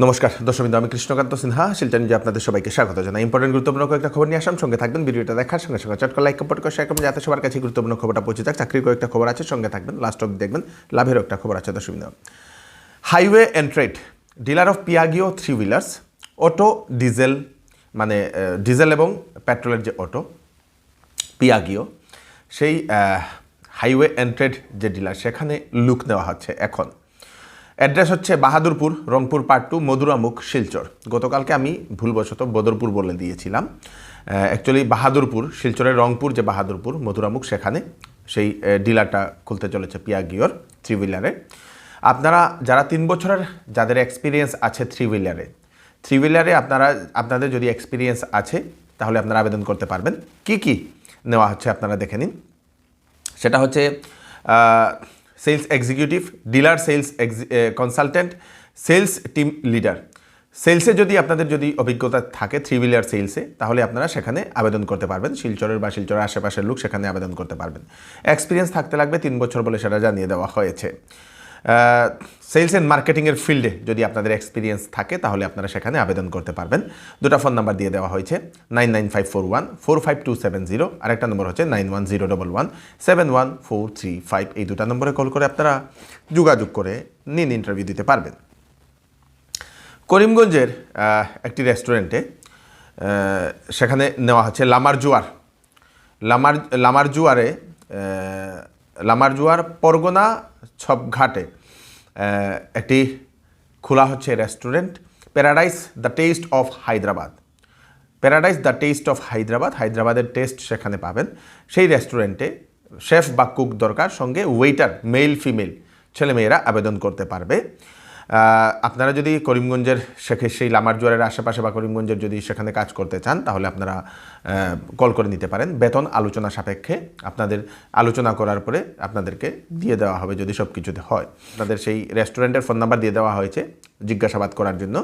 নমস্কার দর্শকবৃন্দ, আমি কৃষ্ণকান্ত সিনহা শিলচর নিউজে আপনাদের সবাইকে স্বাগত জানাই। ইম্পর্টেন্ট গুরুত্বপূর্ণ কয়েকটা খবর নিয়ে আসলাম, সঙ্গে থাকবেন। ভিডিওটা দেখার সঙ্গে সঙ্গে চট করে লাইক কমেন্ট করে শেয়ার করবেন যাতে সবার কাছে গুরুত্বপূর্ণ খবরটা পৌঁছে যাক। চাকরির কয়েকটা খবর আছে, সঙ্গে থাকবেন, লাস্ট অবধি দেখবেন। লাভেরও একটা খবর আছে দর্শকবৃন্দ। Highway and trade dealer of Piaggio 3 wheelers auto diesel, মানে ডিজেল এবং পেট্রোলের যে অটো পিয়াগিও, সেই হাইওয়ে অ্যান্ড ট্রেড যে ডিলার, সেখানে লুক নেওয়া হচ্ছে এখন। অ্যাড্রেস হচ্ছে বাহাদুরপুর, রংপুর পার্ট 2, মধুরামুখ, শিলচর। গতকালকে আমি ভুলবশত বদরপুর বলে দিয়েছিলাম। অ্যাকচুয়ালি বাহাদুরপুর, শিলচরের রংপুর যে বাহাদুরপুর মধুরামুখ, সেখানে সেই ডিলারটা খুলতে চলেছে পিয়াগিওর 3 হুইলারে। আপনারা যারা 3 বছরের যাদের এক্সপিরিয়েন্স আছে 3 হুইলারে আপনাদের যদি এক্সপিরিয়েন্স আছে তাহলে আপনারা আবেদন করতে পারবেন। কি নেওয়া হচ্ছে আপনারা দেখে নিন। সেটা হচ্ছে sales executive, dealer sales consultant, sales team leader. সেলসে যদি আপনাদের অভিজ্ঞতা থাকে 3 হুইলার সেলসে, তাহলে আপনারা সেখানে আবেদন করতে পারবেন। শিলচরের আশেপাশের লোক সেখানে আবেদন করতে পারবেন। এক্সপিরিয়েন্স থাকতে লাগবে 3 বছর বলে সেটা জানিয়ে দেওয়া হয়েছে। সেলস অ্যান্ড মার্কেটিংয়ের ফিল্ডে যদি আপনাদের এক্সপিরিয়েন্স থাকে তাহলে আপনারা সেখানে আবেদন করতে পারবেন। দুটো ফোন নাম্বার দিয়ে দেওয়া হয়েছে, 9954145270, আরেকটা নম্বর হচ্ছে 9101171435। এই দুটো নম্বরে কল করে আপনারা যোগাযোগ করে ইন্টারভিউ দিতে পারবেন। করিমগঞ্জের একটি রেস্টুরেন্টে সেখানে নেওয়া হচ্ছে লামার জুয়ার পরগনা ছপঘাটে একটি খোলা হচ্ছে restaurant, paradise the test of Hyderabad. হায়দ্রাবাদের টেস্ট সেখানে পাবেন। সেই রেস্টুরেন্টে শেফ বা কুক দরকার, সঙ্গে ওয়েটার, মেল ফিমেল ছেলেমেয়েরা আবেদন করতে পারবে। আপনারা যদি করিমগঞ্জের সেই লামার জোয়ারের আশেপাশে বা করিমগঞ্জের যদি সেখানে কাজ করতে চান তাহলে আপনারা কল করে নিতে পারেন। বেতন আলোচনা সাপেক্ষে, আপনাদের আলোচনা করার পরে আপনাদেরকে দিয়ে দেওয়া হবে যদি সব কিছুতে হয়। আপনাদের সেই রেস্টুরেন্টের ফোন নাম্বার দিয়ে দেওয়া হয়েছে জিজ্ঞাসাবাদ করার জন্য,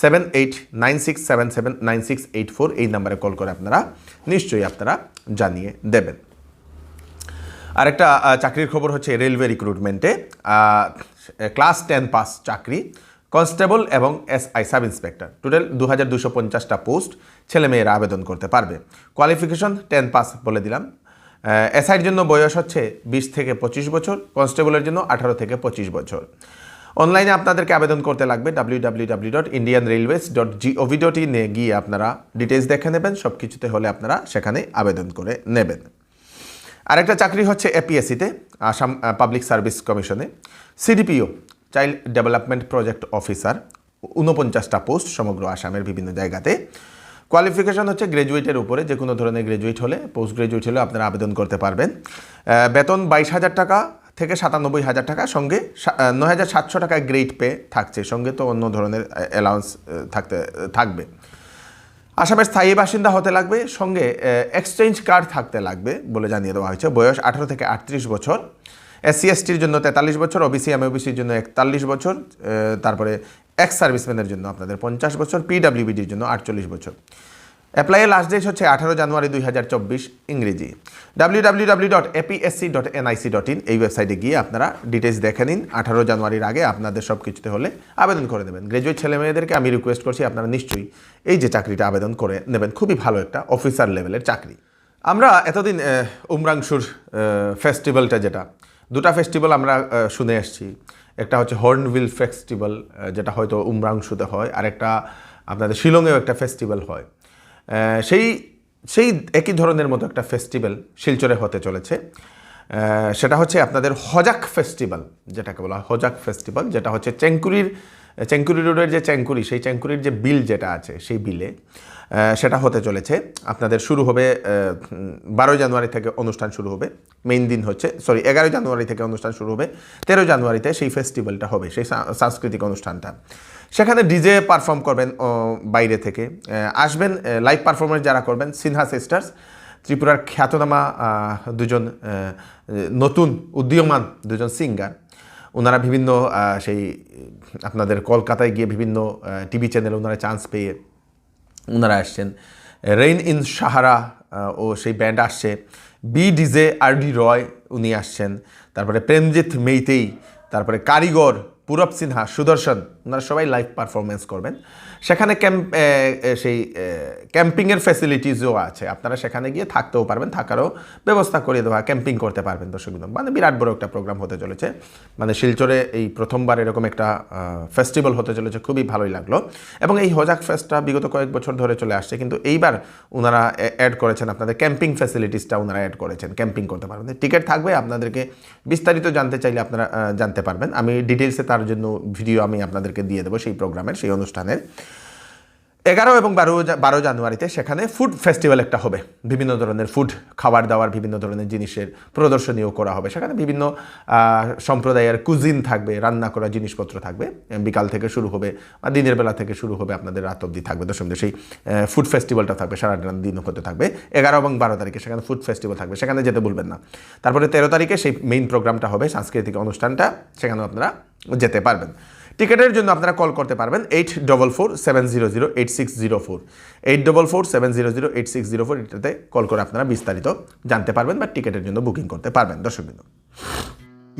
7896779684। এই নাম্বারে কল করে আপনারা নিশ্চয়ই জানিয়ে দেবেন। আরেকটা চাকরির খবর হচ্ছে রেলওয়ে রিক্রুটমেন্টে ক্লাস 10 পাস চাকরি, কনস্টেবল এবং SI সাব ইন্সপেক্টর, টোটাল 2250টা পোস্ট, ছেলেমেয়েরা আবেদন করতে পারবে। কোয়ালিফিকেশন 10 পাস বলে দিলাম। SIর জন্য বয়স হচ্ছে 20 থেকে 25 বছর, কনস্টেবলের জন্য 18 থেকে 25 বছর। অনলাইনে আপনাদেরকে আবেদন করতে লাগবে www.indianrailways.gov.in এ গিয়ে আপনারা ডিটেলস দেখে নেবেন। সব কিছুতে হলে আপনারা সেখানে আবেদন করে নেবেন। আরেকটা চাকরি হচ্ছে APSCতে, আসাম পাবলিক সার্ভিস কমিশনে, CDPO child development project officer, 49টা পোস্ট সমগ্র আসামের বিভিন্ন জায়গাতে। কোয়ালিফিকেশন হচ্ছে গ্র্যাজুয়েটের উপরে, যে কোনো ধরনের গ্র্যাজুয়েট হলে, পোস্ট গ্র্যাজুয়েট হলে আপনারা আবেদন করতে পারবেন। বেতন 22,000 টাকা থেকে 97,000 টাকা, সঙ্গে 9,700 টাকা গ্রেড পে থাকছে, সঙ্গে তো অন্য ধরনের অ্যালাউন্স থাকবে। আসামের স্থায়ী বাসিন্দা হতে লাগবে, সঙ্গে এক্সচেঞ্জ কার্ড থাকতে লাগবে বলে জানিয়ে দেওয়া হয়েছে। বয়স 18 থেকে 38 বছর। SC/STর জন্য 43 বছর, OBC MOBCর জন্য 41 বছর, তারপরে এক্স সার্ভিসম্যানের জন্য আপনাদের 50 বছর, PWBDর জন্য 48 বছর। অ্যাপ্লাইয়ের লাস্ট ডেট হচ্ছে 18 জানুয়ারি 2024 ইংরেজি। www.apsc.nic.in এই ওয়েবসাইটে গিয়ে আপনারা ডিটেলস দেখে নিন। 18 জানুয়ারির আগে আপনাদের সব কিছুতে হলে আবেদন করে নেবেন। গ্র্যাজুয়েট ছেলেমেয়েদেরকে আমি রিকোয়েস্ট করছি আপনারা নিশ্চয়ই এই যে চাকরিটা আবেদন করে নেবেন। খুবই ভালো একটা অফিসার লেভেলের চাকরি। আমরা এতদিন উমরাংশুর ফেস্টিভ্যালটা, যেটা দুটা ফেস্টিভ্যাল আমরা শুনে এসেছি, একটা হচ্ছে হর্নবিল ফেস্টিভ্যাল, যেটা হয়তো উমরাংশুতে হয়, আর একটা আপনাদের শিলংয়েও একটা ফেস্টিভ্যাল হয়। সেই একই ধরনের মতো একটা ফেস্টিভ্যাল শিলচরে হতে চলেছে। সেটা হচ্ছে আপনাদের হজাক ফেস্টিভ্যাল, যেটাকে বলা হয় হজাক ফেস্টিভ্যাল, যেটা হচ্ছে চেঙ্কুরি রোডের যে সেই চেঙ্কুরির যে বিল যেটা আছে সেই বিলে সেটা হতে চলেছে। আপনাদের শুরু হবে 12 জানুয়ারি থেকে অনুষ্ঠান শুরু হবে। মেইন দিন হচ্ছে 11 জানুয়ারি থেকে অনুষ্ঠান শুরু হবে। 13 জানুয়ারিতে সেই ফেস্টিভ্যালটা হবে, সেই সাংস্কৃতিক অনুষ্ঠানটা। সেখানে ডিজে পারফর্ম করবেন বাইরে থেকে, আসবেন লাইভ পারফরমেন্স যারা করবেন সিনহা সিস্টার্স, ত্রিপুরার খ্যাতনামা দুজন নতুন উদীয়মান দুজন সিঙ্গার। ওনারা বিভিন্ন সেই আপনাদের কলকাতায় গিয়ে বিভিন্ন টিভি চ্যানেলে ওনারা চান্স পেয়ে ওনারা আসছেন। রেইন ইন সাহারা ও সেই ব্যান্ড আসছে। BDJ RD রয় উনি আসছেন। তারপরে প্রেমজিৎ মেইতেই, তারপরে কারিগর পূরব সিনহা, সুদর্শন, ওনারা সবাই লাইভ পারফরমেন্স করবেন। সেখানে সেই ক্যাম্পিংয়ের ফ্যাসিলিটিসও আছে, আপনারা সেখানে গিয়ে থাকতেও পারবেন, থাকারও ব্যবস্থা করে দেওয়া, ক্যাম্পিং করতে পারবেন দর্শকবৃন্দ। মানে বিরাট বড় একটা প্রোগ্রাম হতে চলেছে, মানে শিলচরে এই প্রথমবার এরকম একটা ফেস্টিভ্যাল হতে চলেছে, খুবই ভালোই লাগলো। এবং এই হোজাক ফেস্টটা বিগত কয়েক বছর ধরে চলে আসছে, কিন্তু এইবার ওনারা অ্যাড করেছেন আপনাদের ক্যাম্পিং ফ্যাসিলিটিসটা, ওনারা অ্যাড করেছেন, ক্যাম্পিং করতে পারবেন। টিকিট থাকবে, আপনাদেরকে বিস্তারিত জানতে চাইলে আপনারা জানতে পারবেন। আমি ডিটেলসে তার জন্য ভিডিও আমি আপনাদেরকে দিয়ে দেবো সেই প্রোগ্রামের, সেই অনুষ্ঠানের। 11 এবং 12 জানুয়ারিতে সেখানে ফুড ফেস্টিভ্যাল একটা হবে, বিভিন্ন ধরনের ফুড, খাবার দাবার, বিভিন্ন ধরনের জিনিসের প্রদর্শনীও করা হবে। সেখানে বিভিন্ন সম্প্রদায়ের কুজিন থাকবে, রান্না করা জিনিসপত্র থাকবে, বিকাল থেকে শুরু হবে বা দিনের বেলা থেকে শুরু হবে, আপনাদের রাত অবধি থাকবে দর্শকদের। সেই ফুড ফেস্টিভ্যালটা থাকবে, সারা দিন হতে থাকবে। 11 এবং 12 তারিখে সেখানে ফুড ফেস্টিভ্যাল থাকবে, সেখানে যেতে ভুলবেন না। তারপরে 13 তারিখে সেই মেইন প্রোগ্রামটা হবে, সাংস্কৃতিক অনুষ্ঠানটা, সেখানেও আপনারা যেতে পারবেন। টিকিটের জন্য আপনারা কল করতে পারবেন 8447008604, 8447008604, এটাতে কল করে আপনারা বিস্তারিত জানতে পারবেন বা টিকিটের জন্য বুকিং করতে পারবেন দর্শকবৃন্দ।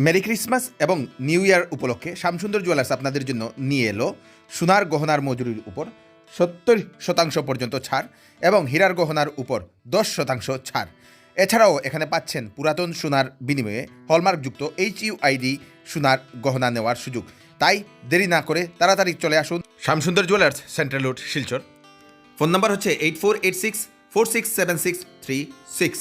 মেরি ক্রিসমাস এবং নিউ ইয়ার উপলক্ষে শ্যামসুন্দর জুয়েলার্স আপনাদের জন্য নিয়ে এলো সোনার গহনার মজুরির উপর 70% পর্যন্ত ছাড় এবং হীরার গহনার উপর 10% ছাড়। এছাড়াও এখানে পাচ্ছেন পুরাতন সোনার বিনিময়ে হলমার্কযুক্ত HUID সোনার গহনা নেওয়ার সুযোগ। তাই দেরি না করে তাড়াতাড়ি চলে আসুন Shyamsundar jewellers, central road, Silchar. Phone number হচ্ছে 8486467636।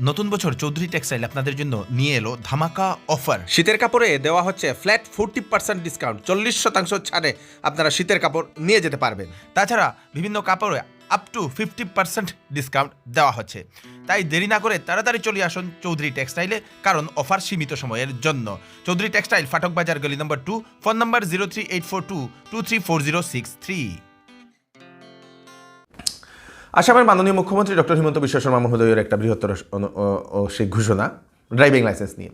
নতুন বছর চৌধুরী টেক্সটাইল আপনাদের জন্য নিয়ে এলো ধামাকা অফার। শীতের কাপড়ে দেওয়া হচ্ছে ফ্ল্যাট 40% ডিসকাউন্ট, 40% ছাড়ে আপনারা শীতের কাপড় নিয়ে যেতে পারবেন। তাছাড়া বিভিন্ন কাপড়ে আপ টু 50% ডিসকাউন্ট দেওয়া হচ্ছে। তাই দেরি না করে তাড়াতাড়ি চলে আসুন চৌধুরী টেক্সটাইলে, কারণ অফার সীমিত সময়ের জন্য। চৌধুরী টেক্সটাইল, ফাটক বাজার, গলি নম্বর 2, ফোন নম্বর 038422340063। আসামের মাননীয় মুখ্যমন্ত্রী ডক্টর হিমন্ত বিশ্ব শর্মা মহোদয়ের একটা বৃহত্তর সেই ঘোষণা ড্রাইভিং লাইসেন্স নিয়ে।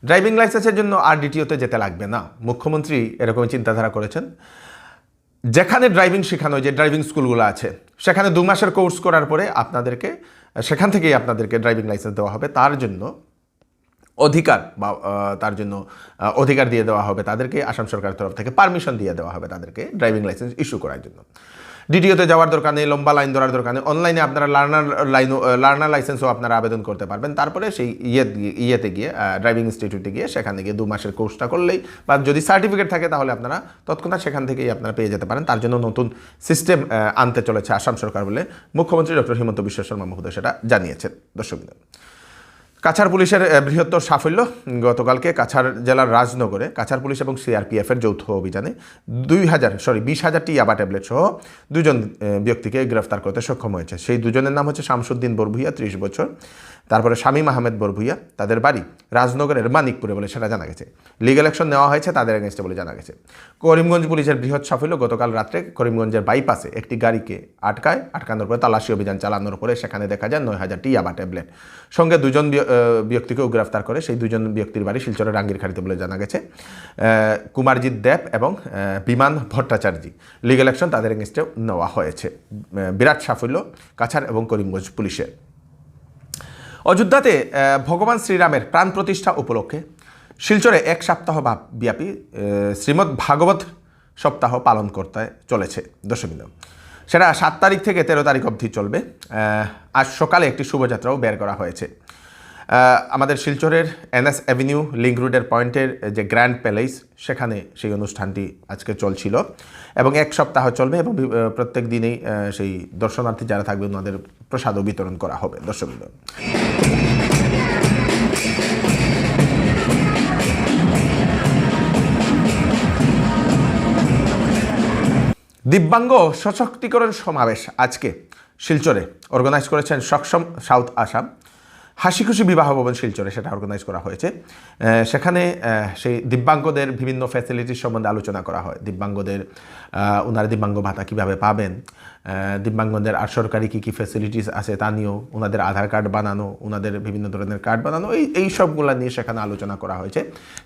ড্রাইভিং লাইসেন্সের জন্য আর ডিটিওতে যেতে লাগবে না, মুখ্যমন্ত্রী এরকম চিন্তাধারা করেছেন। যেখানে ড্রাইভিং শেখানো, যে ড্রাইভিং স্কুলগুলো আছে, সেখানে 2 মাসের কোর্স করার পরে আপনাদেরকে সেখান থেকেই আপনাদেরকে ড্রাইভিং লাইসেন্স দেওয়া হবে। তার জন্য অধিকার দিয়ে দেওয়া হবে তাদেরকে, আসাম সরকারের তরফ থেকে পারমিশন দিয়ে দেওয়া হবে তাদেরকে ড্রাইভিং লাইসেন্স ইস্যু করার জন্য। ডিটিওতে যাওয়ার দরকার নেই, লম্বা লাইন ধরার দরকার নেই, অনলাইনে আপনারা লার্নার লাইসেন্সও আপনারা আবেদন করতে পারবেন। তারপরে সেই ইয়েতে গিয়ে, ড্রাইভিং ইনস্টিটিউটে গিয়ে, সেখানে গিয়ে 2 মাসের কোর্সটা করলেই, বা যদি সার্টিফিকেট থাকে তাহলে আপনারা তৎক্ষণাৎ সেখান থেকেই আপনারা পেয়ে যেতে পারেন। তার জন্য নতুন সিস্টেম আনতে চলেছে আসাম সরকার বলে মুখ্যমন্ত্রী ডক্টর হিমন্ত বিশ্ব শর্মা মহোদয় সেটা জানিয়েছেন দর্শকবৃন্দ। কাছাড় পুলিশের বৃহত্তর সাফল্য, গতকালকে কাছাড় জেলার রাজনগরে কাছাড় পুলিশ এবং সিআরপিএফের যৌথ অভিযানে 20,000টি ইয়াবা ট্যাবলেট সহ 2 জন ব্যক্তিকে গ্রেফতার করতে সক্ষম হয়েছে। সেই 2 জনের নাম হচ্ছে শামসুদ্দিন বরভুইয়া, 30 বছর, তারপরে শামীম আহমেদ বরভুইয়া, তাদের বাড়ি রাজনগরের মানিকপুরে বলে সেটা জানা গেছে। লিগ্যাল অ্যাকশন নেওয়া হয়েছে তাদের এগেনস্টে বলে জানা গেছে। করিমগঞ্জ পুলিশের বৃহৎ সাফল্য, গতকাল রাত্রে করিমগঞ্জের বাইপাসে একটি গাড়িকে আটকানোর পরে তালাশি অভিযান চালানোর পরে সেখানে দেখা যায় 9,000টি ইয়াবা ট্যাবলেট। সঙ্গে 2 জন ব্যক্তিকেও গ্রেফতার করে। সেই 2 জন ব্যক্তির বাড়ি শিলচরের রাঙ্গিরখাড়িতে বলে জানা গেছে। কুমারজিৎ দেব এবং বিমান ভট্টাচার্যী, লিগ্যাল অ্যাকশন তাদের এগেনস্টে নেওয়া হয়েছে। বিরাট সাফল্য কাছাড় এবং করিমগঞ্জ পুলিশের। অযোধ্যাতে ভগবান শ্রীরামের প্রাণ প্রতিষ্ঠা উপলক্ষে শিলচরে 1 সপ্তাহ ব্যাপী শ্রীমদ্ ভাগবত সপ্তাহ পালন করতে চলেছে দর্শকবৃন্দ। সেটা 7 তারিখ থেকে 13 তারিখ অবধি চলবে। আজ সকালে একটি শোভাযাত্রাও বের করা হয়েছে। আমাদের শিলচরের NS অ্যাভিনিউ লিঙ্ক রোডের পয়েন্টের যে গ্র্যান্ড প্যালেস, সেখানে সেই অনুষ্ঠানটি আজকে চলছিল এবং 1 সপ্তাহ চলবে এবং প্রত্যেক দিনেই সেই দর্শনার্থী যারা থাকবে ওনাদের প্রসাদও বিতরণ করা হবে দর্শকবৃন্দ। দিব্যাঙ্গ সশক্তিকরণ সমাবেশ আজকে শিলচরে অর্গানাইজ করেছেন সক্ষম সাউথ আসাম। হাসি খুশি বিবাহ ভবন শিলচরে সেটা অর্গানাইজ করা হয়েছে। সেখানে সেই দিব্যাঙ্গদের বিভিন্ন ফ্যাসিলিটির সম্বন্ধে আলোচনা করা হয়। দিব্যাঙ্গদের ওনারা দিব্যাঙ্গ ভাতা কীভাবে পাবেন, দিব্যাঙ্গদের আর সরকারি কী কী ফ্যাসিলিটিস আছে তা নিয়েও, ওনাদের আধার কার্ড বানানো, ওনাদের বিভিন্ন ধরনের কার্ড বানানো, এই সবগুলো নিয়ে সেখানে আলোচনা করা হয়েছে।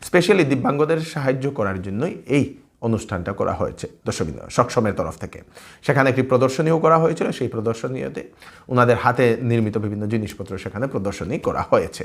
স্পেশালি দিব্যাঙ্গদের সাহায্য করার জন্যই এই অনুষ্ঠানটা করা হয়েছে দর্শকবৃন্দ সক্ষমের তরফ থেকে। সেখানে একটি প্রদর্শনীও করা হয়েছিল, সেই প্রদর্শনীতে ওনাদের হাতে নির্মিত বিভিন্ন জিনিসপত্র সেখানে প্রদর্শনী করা হয়েছে।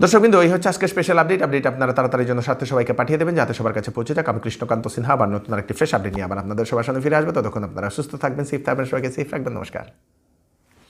দর্শকবৃন্দ, এই হচ্ছে আজকে স্পেশাল আপডেট আপনারা তাড়াতাড়ির জন্য সাথে সবাইকে পাঠিয়ে দেবেন যাতে সবার কাছে পৌঁছে যাক। আমি কৃষ্ণকান্ত সিনহা আবার নতুন আরেকটি ফ্রেশ আপডেট নিয়ে আবার আপনাদের সবার সামনে ফিরে আসবো। ততক্ষণ আপনারা সুস্থ থাকবেন, সেফ থাকবেন, সবাইকে সেফ রাখবেন। নমস্কার।